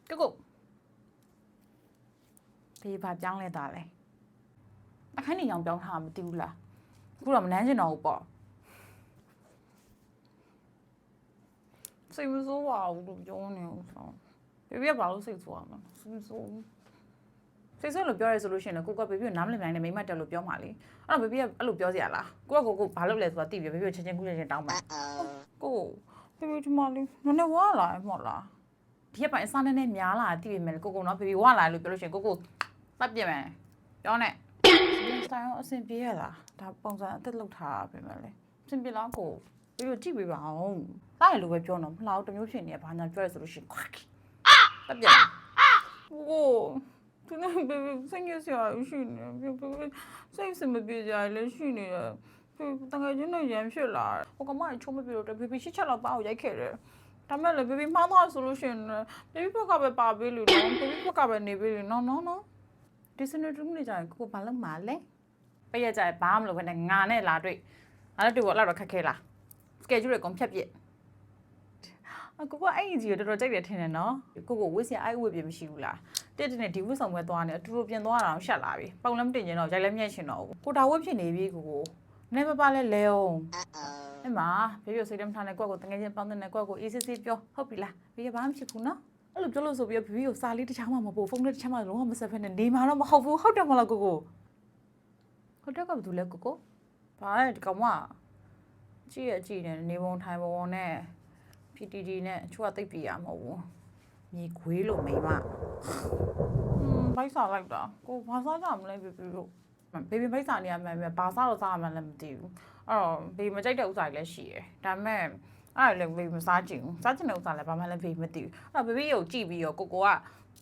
Cô Vì bà chẳng lên tà này Cái này dòng trọng thà mà tiêu là Cô làm nán cho nó bỏ Xin số vào đủ cho nhiều sao Baby bảo xin số mà Xin số Xin số lúcပြောresolution là cô có baby nắm lên này mấy mặt lúcပြောmà lý baby lúcပြောgì à là Cô bà lúc lên số TV baby chân chân cô chân đau mà Cô Baby chứ mà lý Nó này quá lại một là Thì bạn sao nên em nhá là TV mình cô nói baby quá lại lúc biểu cô Tắt gì mà Cho này Sao xin biết là Ta bông ra tất lúc thả bên mà lý Xin biết là cô Baby chỉ bị bảo Tại lúc biểu nó Lão tầm yếu chuyện này bà nháပြောresolution Tắt gì mà Cô 그냥 베베 생겨서 알시네. 베베 생겼으면 비자 알시네. 베베 당연히 잠시라. 오가 많이 처음에 비로다 베베 시차라 봐오 약해래. 다음에 베베 마마 솔루션. 베베 버가 바벨로. 베베 버가 네벨로. 노노노. 디스네 중리자 그거 발랑 말래. bây giờ 밤လို့ပဲငါနဲ့လာတွေ့အဲ့တော့တွေ့တော့ခက်ခဲလား schedule ကိုဖြတ်ပြစ်ကိုအဲ့အကြီးကိုတော်တော်ကြိုက်တယ်ထင်တယ်နော်ကိုဝစ်စရာအဲ့ဝစ်ပြမရှိဘူးလားတက်တဲ့ဒီဝစ်ဆောင်ပွဲသွားနေအတူတူပြင်သွားတာအောင်ရှက်လာပြီပုံလည်းမတင်ချင်တော့ရိုက်လည်းမရိုက်ချင်တော့ဘူးကိုဒါဝစ်ဖြစ်နေပြီကိုနည်းမပါလဲလဲအောင်အဲ့မှာဘေးပြစိတ်တမ်းထားနေကိုတငယ်ချင်းပေါင်းတဲ့ကိုအေးစစ်စစ်ပြောဟုတ်ပြီလားဘေးဘာမှမဖြစ်ဘူးနော်အဲ့လိုပြောလို့ဆိုပြီးဘေးကိုစာလေးတစ်ချောင်းမှမပို့ဖုန်းလေးတစ်ချောင်းမှလုံးဝမဆက်ဖက်နဲ့နေမှာတော့မဟုတ်ဘူးဟုတ်တယ်မလားကိုဟုတ်တယ်ကဘာလို့လဲကိုဘာလဲဒီကောင်မကြည့်ရနေနေပုံထိုင်ပုံနဲ့ PTD နဲ့ချိုးကတိတ်ပြရမဟုတ်ဘူးညီခွေးလို့မိမဘိုက်စားလိုက်တာကိုဘာစားကြမလဲပြပြလို့ဘေဘီဘိုက်စားနေရမှန်းဘာစားတော့စားမှလည်းမသိဘူးအဲ့တော့ဘေမကြိုက်တဲ့ဥစ္စာတွေလည်းရှိတယ်ဒါပေမဲ့အဲ့ဒါလည်းဘေမစားချင်ဘူးစားချင်တဲ့ဥစ္စာလည်းဘာမှလည်းဘေမသိဘူးအဲ့တော့ဘေဘီကိုကြည့်ပြီးတော့ကိုက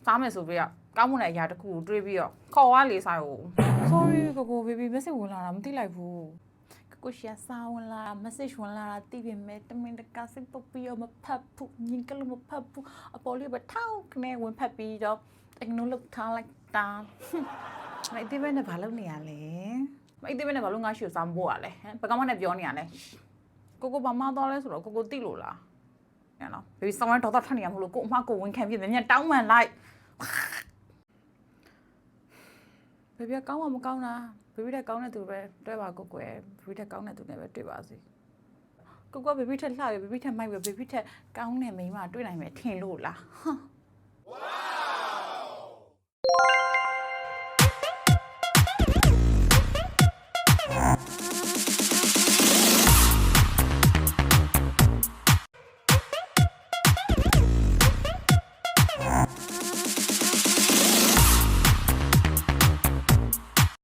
စားမယ်ဆိုပြီးတော့ကောင်းမွန်တဲ့အရာတစ်ခုကိုတွေးပြီးတော့ခေါ်သွားလေစားကို sorry ကိုဘေဘီ message ဝင်လာတာမသိလိုက်ဘူးကိုရှာစာဝင်လာ message ဝင်လာတာသိပြီမဲ့တမင်တကာစိတ်ပုတ်ပြီးတော့မဖတ်ဘူးညင်ကလေးမဖတ်ဘူးအပေါ်လေးပဲထောက်ကနေဝင်ဖတ်ပြီးတော့ ignore ထားလိုက်တာမအိတ်သေးပဲနဲ့ဘာလုပ်နေရလဲမအိတ်သေးပဲနဲ့ဘာလို့ငါ့ရှူစားမဖို့ရလဲဟမ်ဘကောင်မနဲ့ပြောနေရလဲကိုဘာမှသွားလဲဆိုတော့ကိုသိလို့လားညနော်ဘေဘီဆောင်းရတော့ထနေရမလို့ကိုအမကိုဝင်ခံပြမြန်တောင်းမှန်လိုက်ဘေဘီကောင်းမှမကောင်းလားဘေဘီတက်ကောင်းတဲ့သူပဲတွေ့ပါကိုကွယ်ဘေဘီတက်ကောင်းတဲ့သူနဲ့ပဲတွေ့ပါစေကိုကဘေဘီတက်လှရဘေဘီတက်မိုက်ပဲဘေဘီတက်ကောင်းတဲ့မိန်းမတွေ့နိုင်မယ်ထင်လို့လား